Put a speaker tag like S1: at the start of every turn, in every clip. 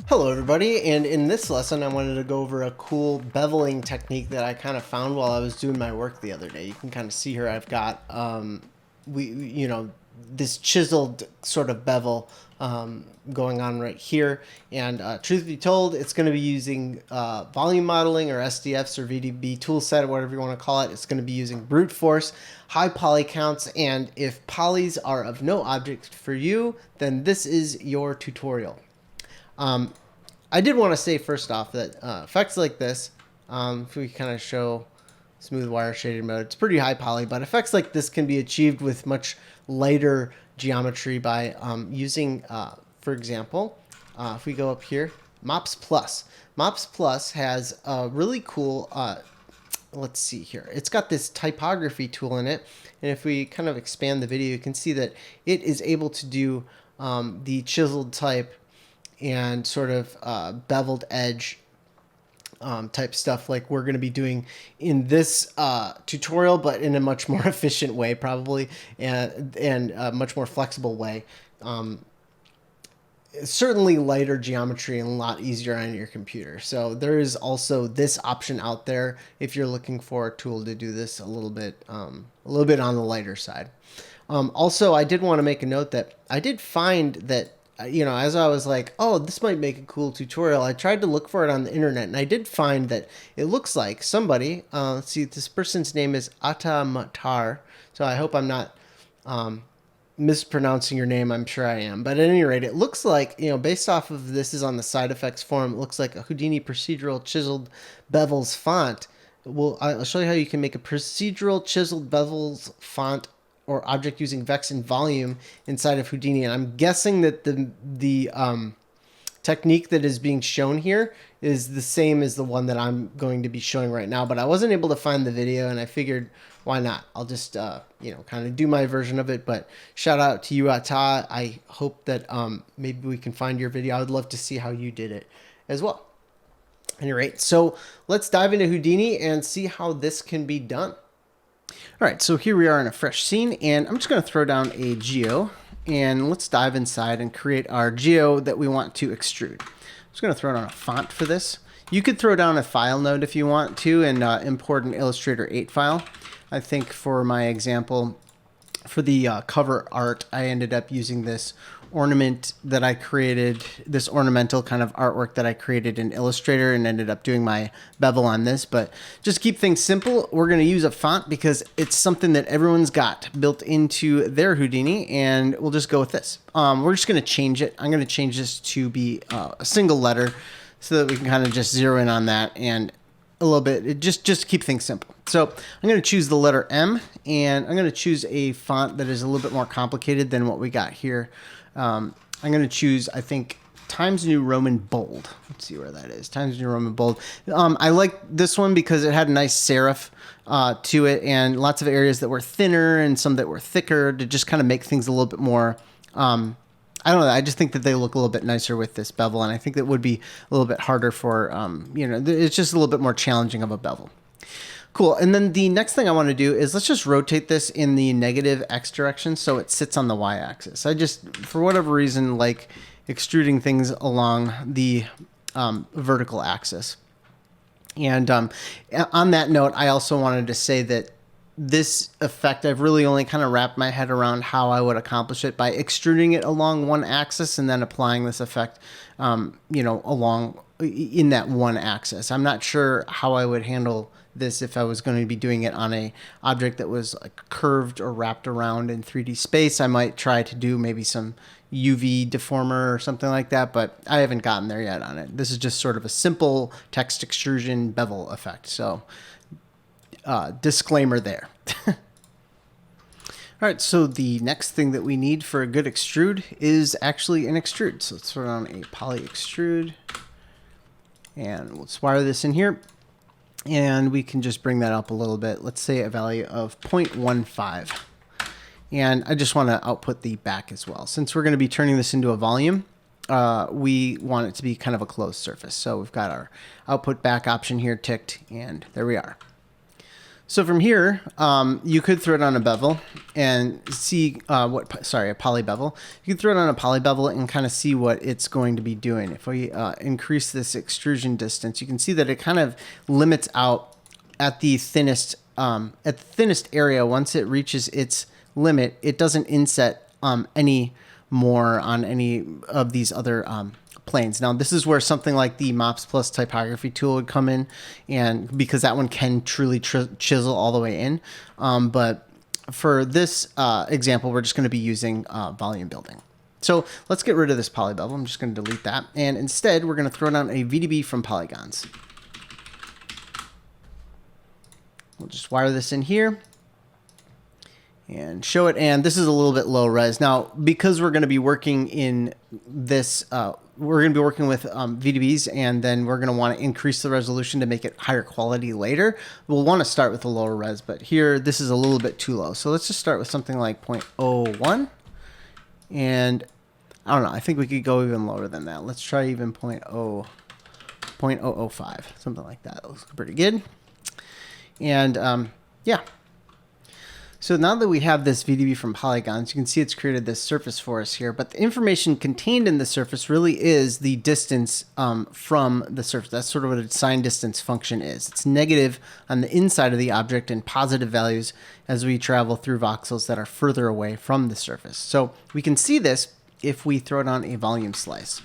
S1: Hello everybody, and in this lesson I wanted to go over a cool beveling technique that I kind of found while I was doing my work the other day. You can kind of see here I've got this chiseled sort of bevel going on right here, and truth be told, it's going to be using volume modeling or SDFs or VDB toolset or whatever you want to call it. It's going to be using brute force, high poly counts, and if polys are of no object for you, then this is your tutorial. I did want to say first off that effects like this, if we kind of show smooth wire shaded mode, it's pretty high poly, but effects like this can be achieved with much lighter geometry by using, for example, if we go up here, Mops Plus. Mops Plus has a really cool, let's see here. It's got this typography tool in it, and if we kind of expand the video, you can see that it is able to do the chiseled type and sort of beveled edge type stuff like we're going to be doing in this tutorial, but in a much more efficient way probably, and a much more flexible way. Certainly lighter geometry and a lot easier on your computer. So there is also this option out there if you're looking for a tool to do this a little bit on the lighter side. Also, I did want to make a note that I did find that as I was like, oh, this might make a cool tutorial, I tried to look for it on the internet, and I did find that it looks like somebody, let's see, this person's name is Ata Matar, so I hope I'm not mispronouncing your name. I'm sure I am. But at any rate, it looks like, based off of this is on the side effects forum, it looks like a Houdini procedural chiseled bevels font. I'll show you how you can make a procedural chiseled bevels font or object using vex and volume inside of Houdini. And I'm guessing that the technique that is being shown here is the same as the one that I'm going to be showing right now, but I wasn't able to find the video, and I figured why not? I'll just kind of do my version of it. But shout out to you, Ata. I hope that maybe we can find your video. I would love to see how you did it as well. At any rate, so let's dive into Houdini and see how this can be done. All right, so here we are in a fresh scene, and I'm just going to throw down a geo, and let's dive inside and create our geo that we want to extrude. I'm just going to throw down a font for this. You could throw down a file node if you want to and import an Illustrator 8 file. I think for my example, for the cover art, I ended up using this ornament that I created, this ornamental kind of artwork that I created in Illustrator, and ended up doing my bevel on this. But just keep things simple, we're going to use a font because it's something that everyone's got built into their Houdini, and we'll just go with this. We're just going to change it. I'm going to change this to be a single letter so that we can kind of just zero in on that and a little bit, just keep things simple. So I'm going to choose the letter M, and I'm going to choose a font that is a little bit more complicated than what we got here. I'm going to choose, I think, Times New Roman Bold. Let's see where that is. Times New Roman Bold. I like this one because it had a nice serif to it, and lots of areas that were thinner and some that were thicker to just kind of make things a little bit more, I don't know. I just think that they look a little bit nicer with this bevel, and I think that would be a little bit harder for, it's just a little bit more challenging of a bevel. Cool. And then the next thing I want to do is let's just rotate this in the negative X direction so it sits on the Y axis. I just, for whatever reason, like extruding things along the vertical axis. And on that note, I also wanted to say that this effect, I've really only kind of wrapped my head around how I would accomplish it by extruding it along one axis and then applying this effect, along in that one axis. I'm not sure how I would handle this if I was going to be doing it on a object that was like curved or wrapped around in 3D space. I might try to do maybe some UV deformer or something like that, but I haven't gotten there yet on it. This is just sort of a simple text extrusion bevel effect. So disclaimer there. All right, so the next thing that we need for a good extrude is actually an extrude. So let's throw on a poly extrude, and let's wire this in here. And we can just bring that up a little bit. Let's say a value of 0.15. And I just want to output the back as well. Since we're going to be turning this into a volume, we want it to be kind of a closed surface. So we've got our output back option here ticked, and there we are. So from here, you could throw it on a bevel and see a polybevel. You could throw it on a polybevel and kind of see what it's going to be doing. If we increase this extrusion distance, you can see that it kind of limits out at the thinnest area. Once it reaches its limit, it doesn't inset any more on any of these other planes. Now, this is where something like the MOPS Plus typography tool would come in, and because that one can truly chisel all the way in. But for this example, we're just going to be using volume building. So let's get rid of this polybevel. I'm just going to delete that. And instead, we're going to throw down a VDB from polygons. We'll just wire this in here and show it. And this is a little bit low res. Now, because we're going to be working in this, we're going to be working with VDBs, and then we're going to want to increase the resolution to make it higher quality later. We'll want to start with a lower res, but here, this is a little bit too low. So let's just start with something like 0.01. And I don't know, I think we could go even lower than that. Let's try even 0.005, something like that. That looks pretty good. And yeah. So now that we have this VDB from polygons, you can see it's created this surface for us here, but the information contained in the surface really is the distance from the surface. That's sort of what a sign distance function is. It's negative on the inside of the object and positive values as we travel through voxels that are further away from the surface. So we can see this if we throw it on a volume slice.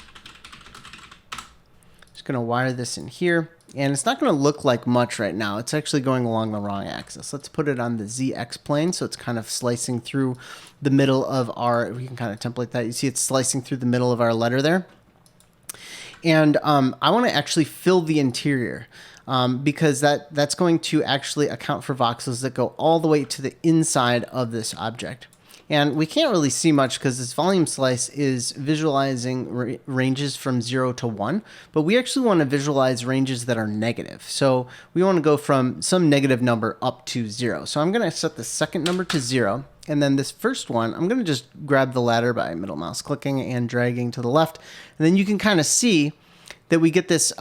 S1: Just going to wire this in here. And it's not going to look like much right now. It's actually going along the wrong axis. Let's put it on the ZX plane. So it's kind of slicing through the middle of our, we can kind of template that. You see it's slicing through the middle of our letter there. And I want to actually fill the interior because that's going to actually account for voxels that go all the way to the inside of this object. And we can't really see much because this volume slice is visualizing ranges from 0 to 1, but we actually want to visualize ranges that are negative. So we want to go from some negative number up to 0. So I'm going to set the second number to 0, and then this first one, I'm going to just grab the ladder by middle mouse clicking and dragging to the left. And then you can kind of see that we get this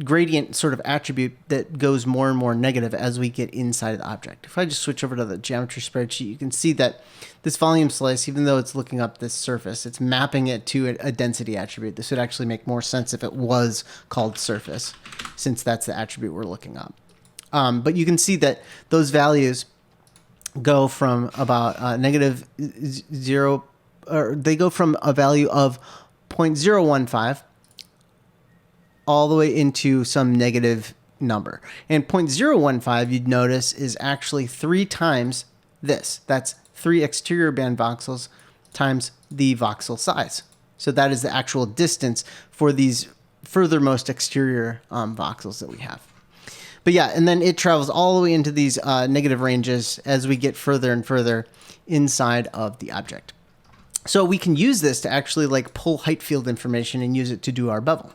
S1: gradient sort of attribute that goes more and more negative as we get inside of the object. If I just switch over to the geometry spreadsheet, you can see that this volume slice, even though it's looking up this surface, it's mapping it to a density attribute. This would actually make more sense if it was called surface, since that's the attribute we're looking up. But you can see that those values go from about negative 0, or they go from a value of 0.015 all the way into some negative number. And 0.015, you'd notice, is actually 3 times this. That's 3 exterior band voxels times the voxel size. So that is the actual distance for these furthermost exterior voxels that we have. But yeah, and then it travels all the way into these negative ranges as we get further and further inside of the object. So we can use this to actually like pull height field information and use it to do our bevel.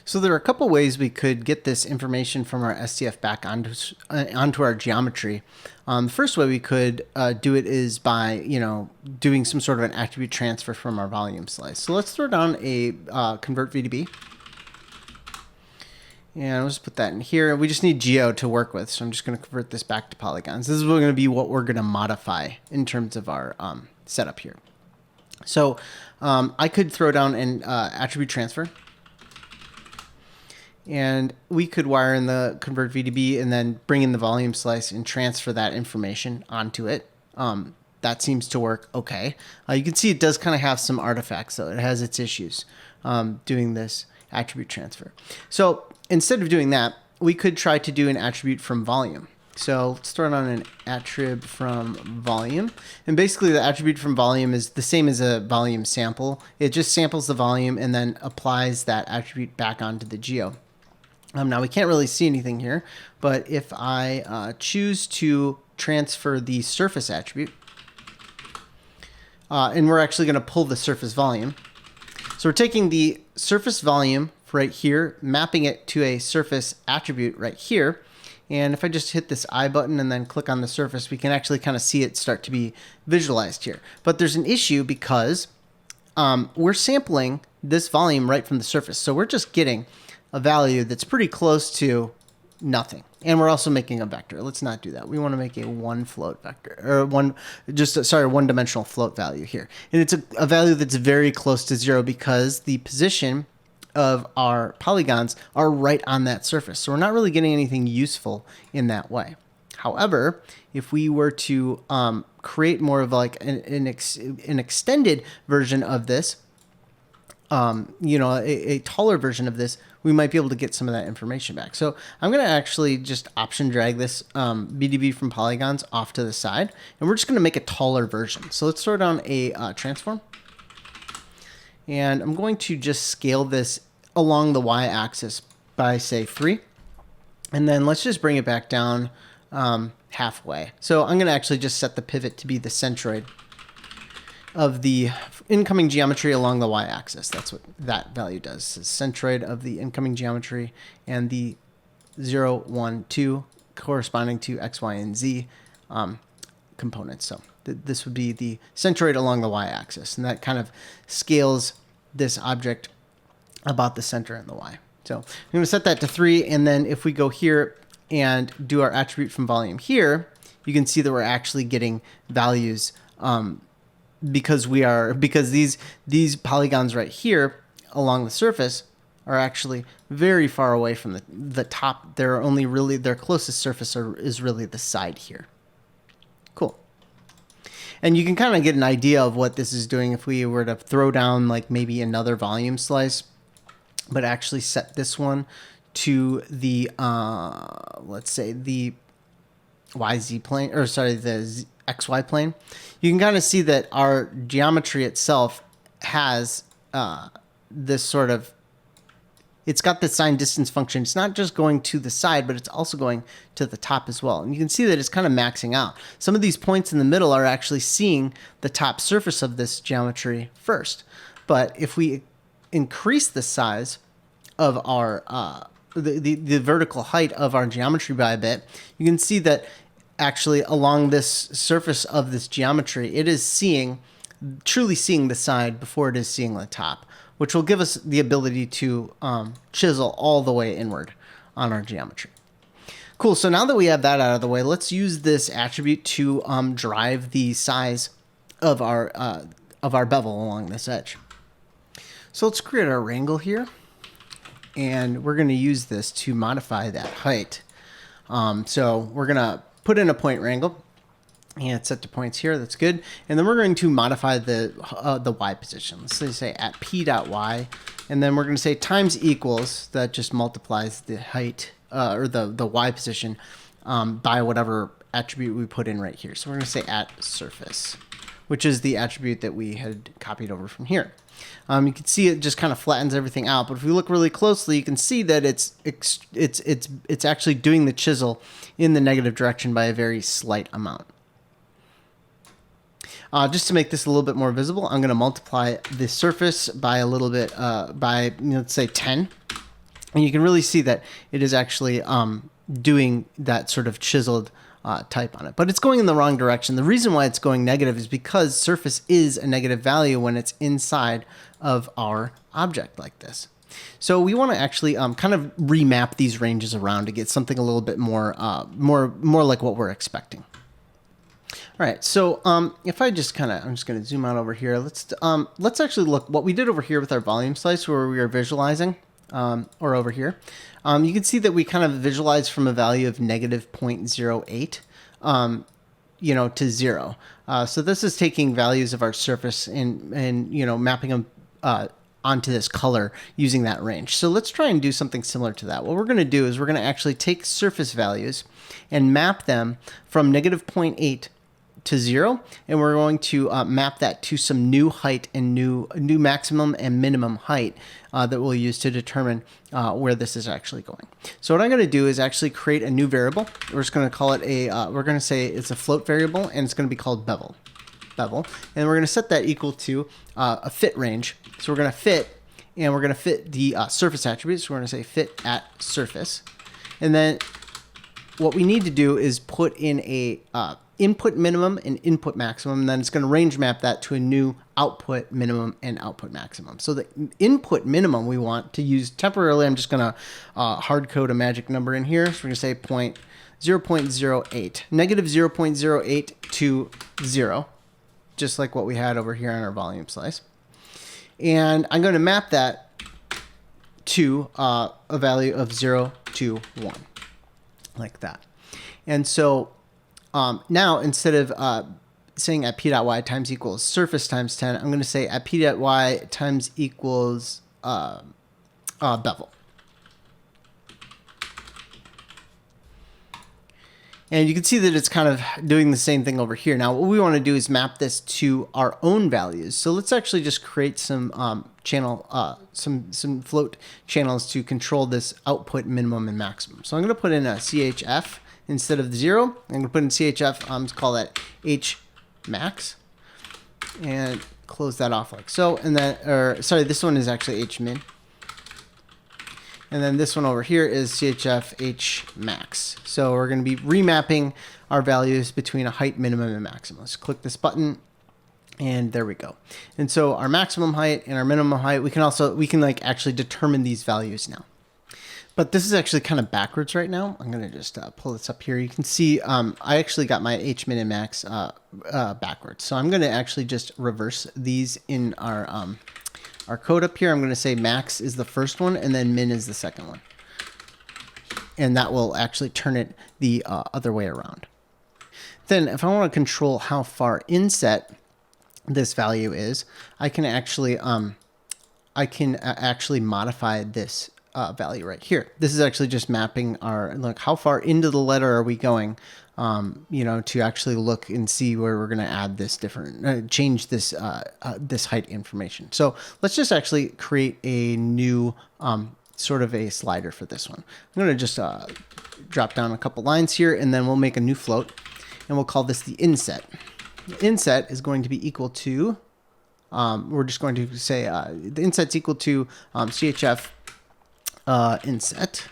S1: So there are a couple ways we could get this information from our SDF back onto our geometry. The first way we could do it is by, doing some sort of an attribute transfer from our volume slice. So let's throw down a convert VDB. And I'll just put that in here. We just need geo to work with, so I'm just going to convert this back to polygons. This is going to be what we're going to modify in terms of our setup here. So I could throw down an attribute transfer. And we could wire in the convert VDB and then bring in the volume slice and transfer that information onto it. That seems to work okay. You can see it does kind of have some artifacts, though. It has its issues doing this attribute transfer. So instead of doing that, we could try to do an attribute from volume. So let's start on an attrib from volume. And basically the attribute from volume is the same as a volume sample. It just samples the volume and then applies that attribute back onto the geo. Now we can't really see anything here, but if I choose to transfer the surface attribute, and we're actually going to pull the surface volume. So we're taking the surface volume right here, mapping it to a surface attribute right here. And if I just hit this I button and then click on the surface, we can actually kind of see it start to be visualized here. But there's an issue because we're sampling this volume right from the surface. So we're just getting a value that's pretty close to nothing. And we're also making a vector. Let's not do that. We want to make a one float vector, or one dimensional float value here. And it's a value that's very close to 0 because the position of our polygons are right on that surface. So we're not really getting anything useful in that way. However, if we were to create more of like an extended version of this, a taller version of this, we might be able to get some of that information back. So I'm going to actually just option drag this BDB from polygons off to the side, and we're just going to make a taller version. So let's throw down a transform, and I'm going to just scale this along the y-axis by, say, 3, and then let's just bring it back down halfway. So I'm going to actually just set the pivot to be the centroid of the incoming geometry along the y-axis. That's what that value does. It's centroid of the incoming geometry, and the 0, 1, 2 corresponding to x, y, and z components. So this would be the centroid along the y-axis, and that kind of scales this object about the center in the y. So I'm going to set that to 3, and then if we go here and do our attribute from volume here, you can see that we're actually getting values because these polygons right here along the surface are actually very far away from the top. They're only really, their closest surface is really the side here. Cool. And you can kind of get an idea of what this is doing if we were to throw down like maybe another volume slice, but actually set this one to the, let's say the YZ plane, or sorry, the XY plane. You can kind of see that our geometry itself has this sort of, it's got the sine distance function. It's not just going to the side, but it's also going to the top as well. And you can see that it's kind of maxing out. Some of these points in the middle are actually seeing the top surface of this geometry first. But if we increase the size of our, the vertical height of our geometry by a bit, you can see that actually along this surface of this geometry, it is truly seeing the side before it is seeing the top, which will give us the ability to chisel all the way inward on our geometry. Cool, so now that we have that out of the way, let's use this attribute to drive the size of our bevel along this edge. So let's create our wrangle here, and we're going to use this to modify that height. So we're going to put in a point wrangle, and it's set to points here. That's good. And then we're going to modify the y position. Let's say at p.y, and then we're going to say times equals, that just multiplies the height or the y position by whatever attribute we put in right here. So we're going to say at surface, which is the attribute that we had copied over from here. You can see it just kind of flattens everything out, but if we look really closely, you can see that it's actually doing the chisel in the negative direction by a very slight amount. Just to make this a little bit more visible, I'm going to multiply the surface by a little bit, by let's say 10, and you can really see that it is actually doing that sort of chiseled type on it, but it's going in the wrong direction. The reason why it's going negative is because surface is a negative value when it's inside of our object like this. So we want to actually kind of remap these ranges around to get something a little bit more like what we're expecting. All right, so if I just I'm just going to zoom out over here. Let's actually look what we did over here with our volume slice where we are visualizing, or over here. You can see that we kind of visualize from a value of negative 0.08, to 0. So this is taking values of our surface and mapping them onto this color using that range. So let's try and do something similar to that. What we're going to do is we're going to actually take surface values and map them from negative 0.8 to 0, and we're going to map that to some new height and new maximum and minimum height that we'll use to determine where this is actually going. So what I'm going to do is actually create a new variable. We're just going to call it we're going to say it's a float variable, and it's going to be called bevel, and we're going to set that equal to a fit range. So we're going to fit, and we're going to fit the surface attributes. So we're going to say fit at surface, and then what we need to do is put in a input minimum and input maximum, and then it's going to range map that to a new output minimum and output maximum. So the input minimum we want to use temporarily, I'm just going to hard code a magic number in here. So we're going to say 0.08, negative 0.08 to 0, just like what we had over here on our volume slice. And I'm going to map that to a value of 0 to 1, like that. And so now instead of saying at p.y times equals surface times 10, I'm going to say at p.y times equals bevel. And you can see that it's kind of doing the same thing over here. Now, what we want to do is map this to our own values. So let's actually just create some some float channels to control this output minimum and maximum. So I'm going to put in a CHF instead of the 0. I'm going to put in CHF. Let's call that H max, and close that off like so. And then, or sorry, this one is actually H min. And then this one over here is CHF H max. So we're going to be remapping our values between a height minimum and maximum. Let's click this button, and there we go. And so our maximum height and our minimum height, we can like actually determine these values now. But this is actually kind of backwards right now. I'm going to just pull this up here. You can see I actually got my H min and max backwards. So I'm going to actually just reverse these in our code up here. I'm going to say max is the first one, and then min is the second one. And that will actually turn it the other way around. Then if I want to control how far inset this value is, I can actually modify this value right here. This is actually just mapping our, like, how far into the letter are we going, to actually look and see where we're going to add this different, change this, this height information. So let's just actually create a new, sort of a slider for this one. I'm going to just drop down a couple lines here, and then we'll make a new float, and we'll call this the inset. The inset is going to be equal to, we're just going to say the inset's equal to CHF inset,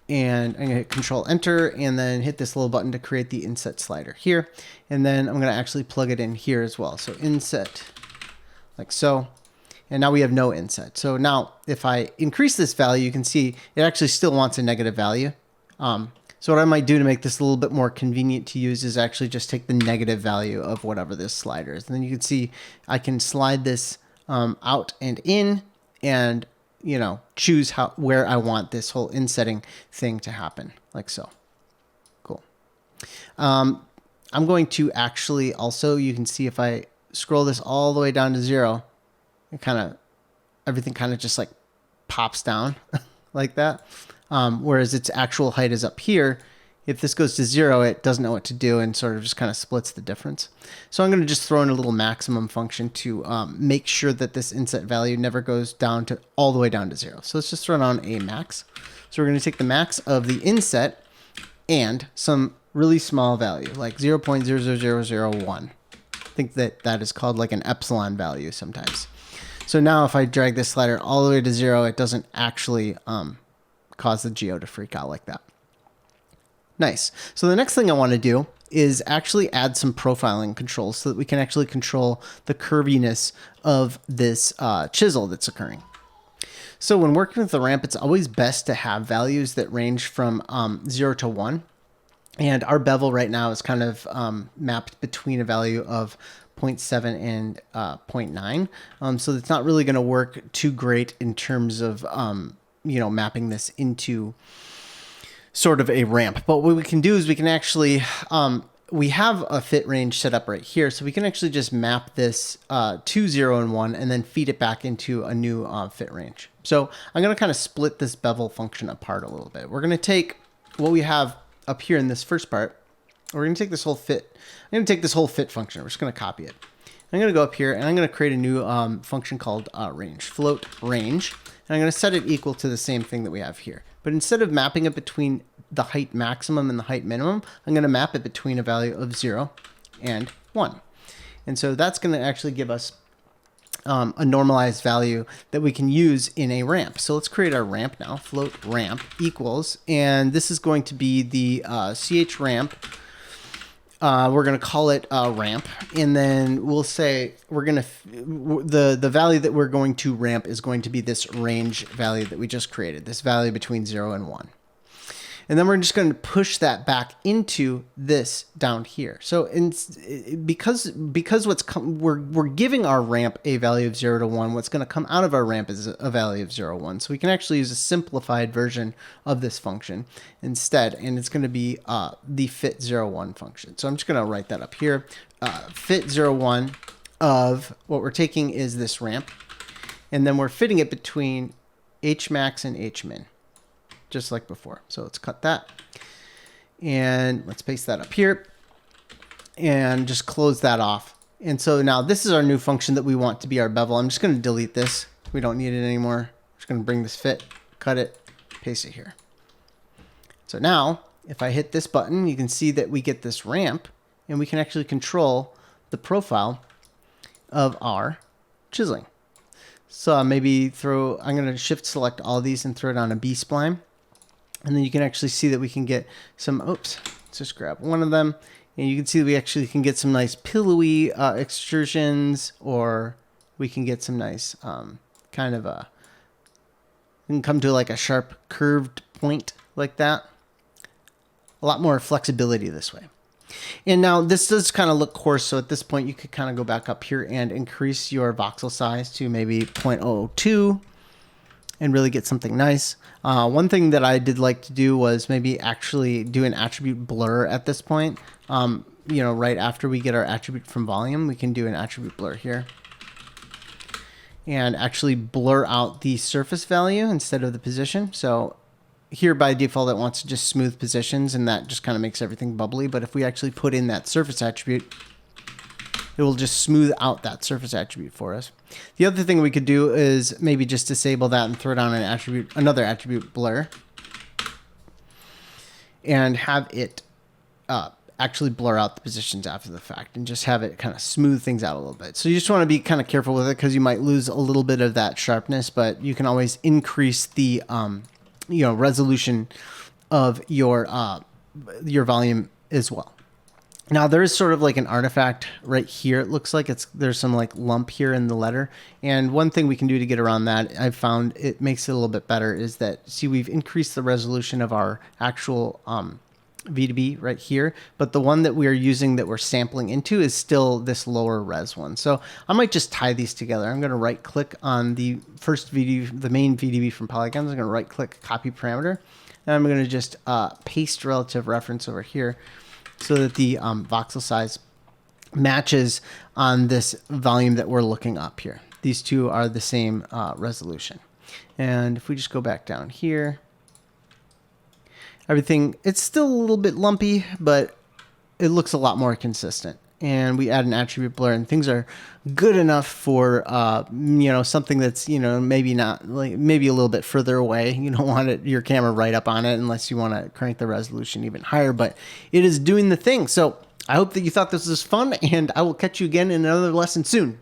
S1: and I'm going to hit Control Enter, and then hit this little button to create the inset slider here, and then I'm going to actually plug it in here as well. So inset, like so, and now we have no inset. So now if I increase this value, you can see it actually still wants a negative value. So what I might do to make this a little bit more convenient to use is actually just take the negative value of whatever this slider is. And then you can see I can slide this out and in, and choose where I want this whole insetting thing to happen, like so. Cool. I'm going to actually also, you can see if I scroll this all the way down to 0, everything kind of just like pops down like that. Whereas its actual height is up here. If this goes to 0, it doesn't know what to do and sort of just kind of splits the difference. So I'm going to just throw in a little maximum function to make sure that this inset value never goes down to all the way down to 0. So let's just throw on a max. So we're going to take the max of the inset and some really small value, like 0.00001. I think that is called like an epsilon value sometimes. So now if I drag this slider all the way to 0, it doesn't actually cause the geo to freak out like that. Nice. So the next thing I want to do is actually add some profiling controls so that we can actually control the curviness of this chisel that's occurring. So when working with the ramp, it's always best to have values that range from 0 to 1. And our bevel right now is kind of mapped between a value of 0.7 and 0.9. So it's not really going to work too great in terms of, mapping this into sort of a ramp. But what we can do is we can actually, we have a fit range set up right here. So we can actually just map this to 0 and 1 and then feed it back into a new fit range. So I'm going to kind of split this bevel function apart a little bit. We're going to take what we have up here in this first part. We're going to take this whole fit. I'm going to take this whole fit function. We're just going to copy it. I'm going to go up here and I'm going to create a new function called range, float range. And I'm going to set it equal to the same thing that we have here. But instead of mapping it between the height maximum and the height minimum, I'm going to map it between a value of 0 and 1. And so that's going to actually give us a normalized value that we can use in a ramp. So let's create our ramp now. Float ramp equals, and this is going to be the ch ramp we're going to call it ramp, and then we'll say we're going to the value that we're going to ramp is going to be this range value that we just created, this value between 0 and 1. And then we're just going to push that back into this down here. So because we're giving our ramp a value of 0 to 1, what's going to come out of our ramp is a value of 0, 1. So we can actually use a simplified version of this function instead, and it's going to be the fit 0, 1 function. So I'm just going to write that up here. Fit 0, 1 of what we're taking is this ramp, and then we're fitting it between Hmax and Hmin, just like before. So let's cut that, and let's paste that up here, and just close that off. And so now this is our new function that we want to be our bevel. I'm just going to delete this. We don't need it anymore. I'm just going to bring this fit, cut it, paste it here. So now if I hit this button, you can see that we get this ramp, and we can actually control the profile of our chiseling. So maybe I'm going to shift select all these and throw it on a B-spline. And then you can actually see that we can get some, let's just grab one of them. And you can see that we actually can get some nice pillowy extrusions, or we can get some nice we can come to like a sharp curved point like that. A lot more flexibility this way. And now this does kind of look coarse. So at this point, you could kind of go back up here and increase your voxel size to maybe 0.002. And really get something nice. One thing that I did like to do was maybe actually do an attribute blur at this point. Right after we get our attribute from volume, we can do an attribute blur here. And actually blur out the surface value instead of the position. So here by default, it wants to just smooth positions, and that just kind of makes everything bubbly. But if we actually put in that surface attribute, it will just smooth out that surface attribute for us. The other thing we could do is maybe just disable that and throw down another attribute blur, and have it actually blur out the positions after the fact, and just have it kind of smooth things out a little bit. So you just want to be kind of careful with it, because you might lose a little bit of that sharpness, but you can always increase the resolution of your volume as well. Now there is sort of like an artifact right here. It looks like there's some like lump here in the letter. And one thing we can do to get around that, I've found it makes it a little bit better, is that, see, we've increased the resolution of our actual V2B right here, but the one that we are using, that we're sampling into, is still this lower res one. So I might just tie these together. I'm going to right click on the first VDB, the main VDB from polygons. I'm going to right click copy parameter, and I'm going to just paste relative reference over here, so that the voxel size matches on this volume that we're looking up here. These two are the same resolution. And if we just go back down here, everything, it's still a little bit lumpy, but it looks a lot more consistent. And we add an attribute blur, and things are good enough for something that's maybe not, like maybe a little bit further away. You don't want your camera right up on it unless you want to crank the resolution even higher, but it is doing the thing. So I hope that you thought this was fun, and I will catch you again in another lesson soon.